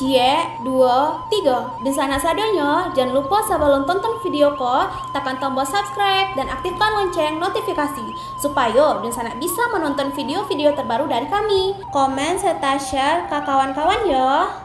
Cie, 2, 3. Dan sana sadanya, jangan lupa sebelum tonton video ko, tekan tombol subscribe dan aktifkan lonceng notifikasi supaya dan sana bisa menonton video-video terbaru dari kami. Komen serta share ke kawan-kawan ya.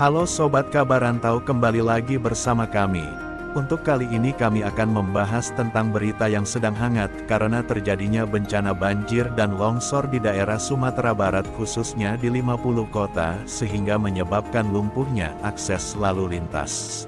Halo Sobat Kabar Rantau, kembali lagi bersama kami. Untuk kali ini kami akan membahas tentang berita yang sedang hangat karena terjadinya bencana banjir dan longsor di daerah Sumatera Barat khususnya di 50 kota sehingga menyebabkan lumpuhnya akses lalu lintas.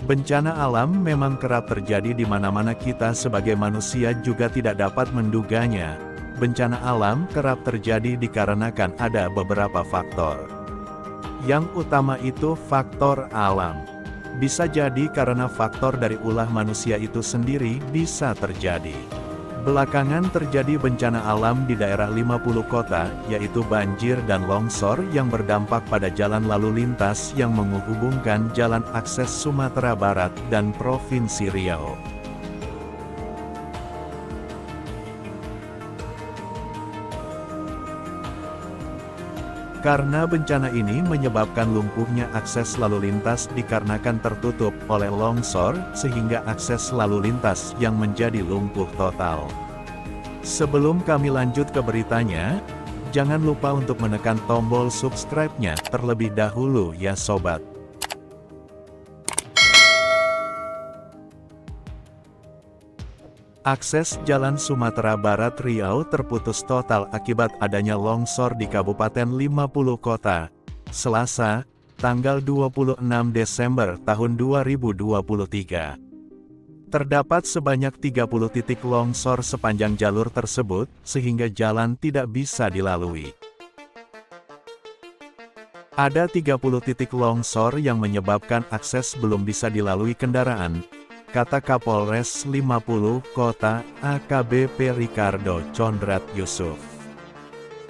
Bencana alam memang kerap terjadi di mana-mana, kita sebagai manusia juga tidak dapat menduganya. Bencana alam kerap terjadi dikarenakan ada beberapa faktor. Yang utama itu faktor alam. Bisa jadi karena faktor dari ulah manusia itu sendiri bisa terjadi. Belakangan terjadi bencana alam di daerah 50 kota, yaitu banjir dan longsor yang berdampak pada jalan lalu lintas yang menghubungkan jalan akses Sumatera Barat dan Provinsi Riau. Karena bencana ini menyebabkan lumpuhnya akses lalu lintas dikarenakan tertutup oleh longsor, sehingga akses lalu lintas yang menjadi lumpuh total. Sebelum kami lanjut ke beritanya, jangan lupa untuk menekan tombol subscribe-nya terlebih dahulu ya sobat. Akses Jalan Sumatera Barat Riau terputus total akibat adanya longsor di Kabupaten 50 Kota, Selasa, tanggal 26 Desember tahun 2023. Terdapat sebanyak 30 titik longsor sepanjang jalur tersebut, sehingga jalan tidak bisa dilalui. Ada 30 titik longsor yang menyebabkan akses belum bisa dilalui kendaraan, kata Kapolres 50 Kota AKBP Ricardo Condrat Yusuf.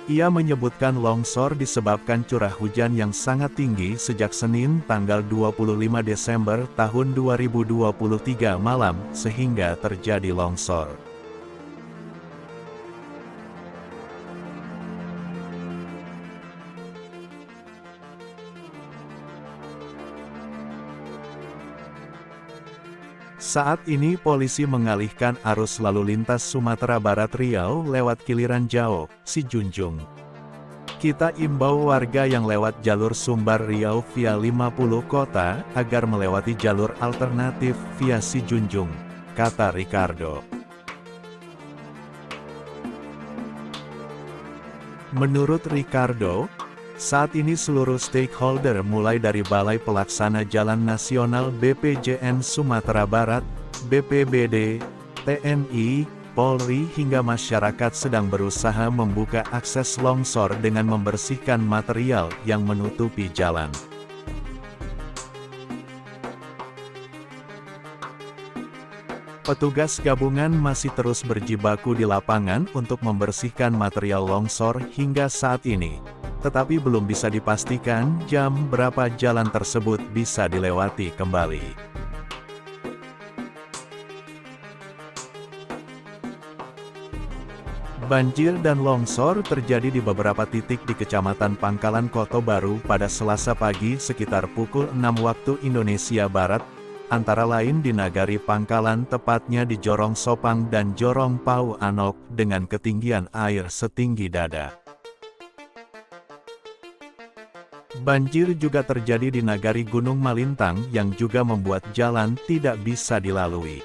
Ia menyebutkan longsor disebabkan curah hujan yang sangat tinggi sejak Senin tanggal 25 Desember tahun 2023 malam sehingga terjadi longsor. Saat ini polisi mengalihkan arus lalu lintas Sumatera Barat Riau lewat Kiliran Jauh, Sijunjung. Kita imbau warga yang lewat jalur Sumbar Riau via 50 kota, agar melewati jalur alternatif via Sijunjung, kata Ricardo. Menurut Ricardo, saat ini seluruh stakeholder mulai dari Balai Pelaksana Jalan Nasional BPJN Sumatera Barat, BPBD, TNI, Polri hingga masyarakat sedang berusaha membuka akses longsor dengan membersihkan material yang menutupi jalan. Petugas gabungan masih terus berjibaku di lapangan untuk membersihkan material longsor hingga saat ini. Tetapi belum bisa dipastikan jam berapa jalan tersebut bisa dilewati kembali. Banjir dan longsor terjadi di beberapa titik di Kecamatan Pangkalan Koto Baru pada Selasa pagi sekitar pukul 6 waktu Indonesia Barat, antara lain di Nagari Pangkalan tepatnya di Jorong Sopang dan Jorong Pau Anok dengan ketinggian air setinggi dada. Banjir juga terjadi di Nagari Gunung Malintang yang juga membuat jalan tidak bisa dilalui.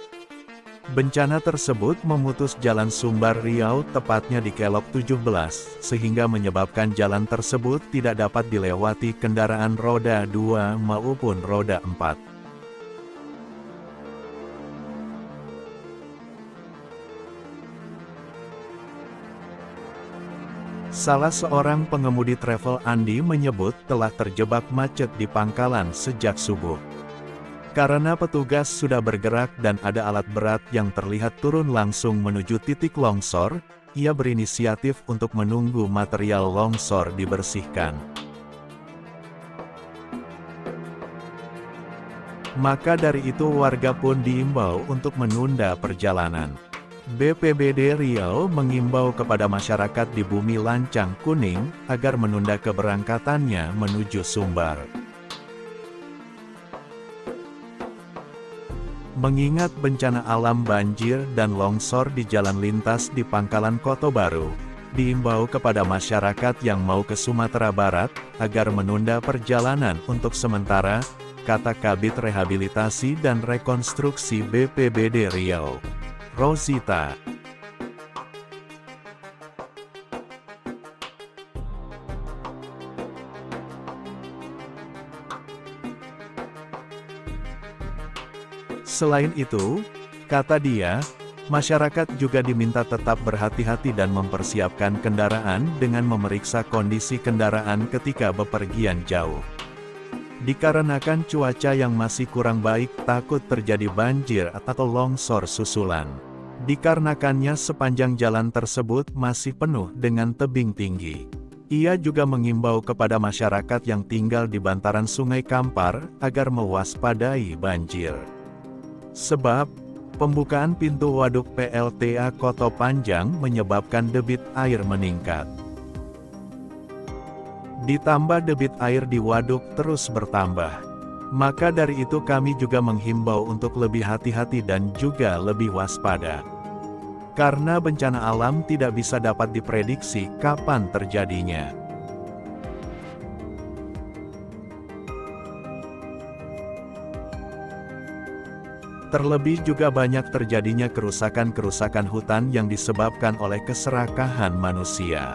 Bencana tersebut memutus jalan Sumbar Riau tepatnya di Kelok 17, sehingga menyebabkan jalan tersebut tidak dapat dilewati kendaraan roda 2 maupun roda 4. Salah seorang pengemudi travel Andi menyebut telah terjebak macet di Pangkalan sejak subuh. Karena petugas sudah bergerak dan ada alat berat yang terlihat turun langsung menuju titik longsor, ia berinisiatif untuk menunggu material longsor dibersihkan. Maka dari itu warga pun diimbau untuk menunda perjalanan. BPBD Riau mengimbau kepada masyarakat di Bumi Lancang Kuning agar menunda keberangkatannya menuju Sumbar. Mengingat bencana alam banjir dan longsor di jalan lintas di Pangkalan Koto Baru, diimbau kepada masyarakat yang mau ke Sumatera Barat agar menunda perjalanan untuk sementara, kata Kabid Rehabilitasi dan Rekonstruksi BPBD Riau, Rosita. Selain itu, kata dia, masyarakat juga diminta tetap berhati-hati dan mempersiapkan kendaraan dengan memeriksa kondisi kendaraan ketika bepergian jauh. Dikarenakan cuaca yang masih kurang baik, takut terjadi banjir atau longsor susulan. Dikarenakannya sepanjang jalan tersebut masih penuh dengan tebing tinggi. Ia juga mengimbau kepada masyarakat yang tinggal di bantaran Sungai Kampar agar mewaspadai banjir. Sebab, pembukaan pintu waduk PLTA Koto Panjang menyebabkan debit air meningkat. Ditambah debit air di waduk terus bertambah. Maka dari itu kami juga menghimbau untuk lebih hati-hati dan juga lebih waspada. Karena bencana alam tidak bisa dapat diprediksi kapan terjadinya. Terlebih juga banyak terjadinya kerusakan-kerusakan hutan yang disebabkan oleh keserakahan manusia.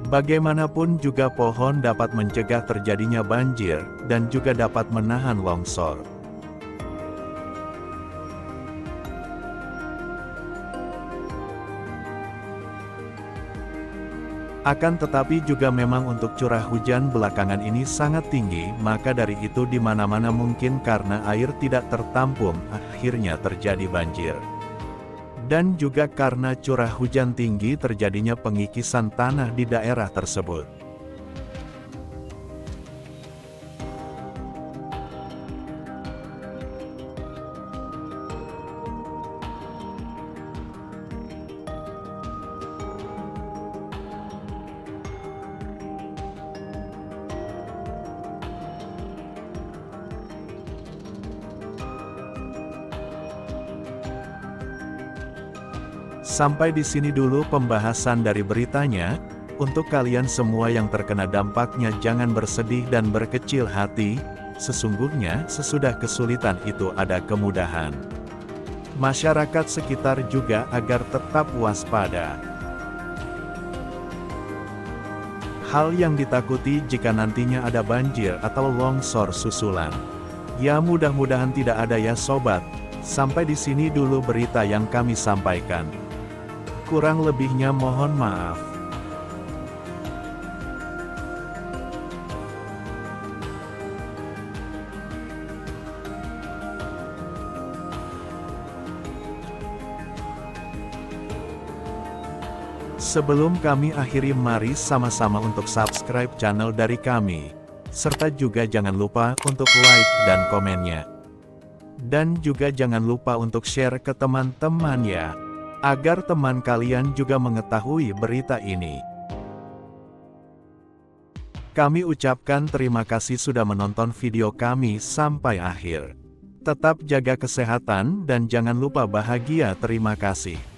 Bagaimanapun juga pohon dapat mencegah terjadinya banjir, dan juga dapat menahan longsor. Akan tetapi juga memang untuk curah hujan belakangan ini sangat tinggi, maka dari itu di mana-mana mungkin karena air tidak tertampung, akhirnya terjadi banjir. Dan juga karena curah hujan tinggi terjadinya pengikisan tanah di daerah tersebut. Sampai di sini dulu pembahasan dari beritanya. Untuk kalian semua yang terkena dampaknya jangan bersedih dan berkecil hati, sesungguhnya sesudah kesulitan itu ada kemudahan. Masyarakat sekitar juga agar tetap waspada. Hal yang ditakuti jika nantinya ada banjir atau longsor susulan. Ya mudah-mudahan tidak ada ya sobat. Sampai di sini dulu berita yang kami sampaikan. Kurang lebihnya mohon maaf. Sebelum kami akhiri, mari sama-sama untuk subscribe channel dari kami. Serta juga jangan lupa untuk like dan komennya. Dan juga jangan lupa untuk share ke teman-teman ya. agar teman kalian juga mengetahui berita ini. Kami ucapkan terima kasih sudah menonton video kami sampai akhir. Tetap jaga kesehatan dan jangan lupa bahagia. Terima kasih.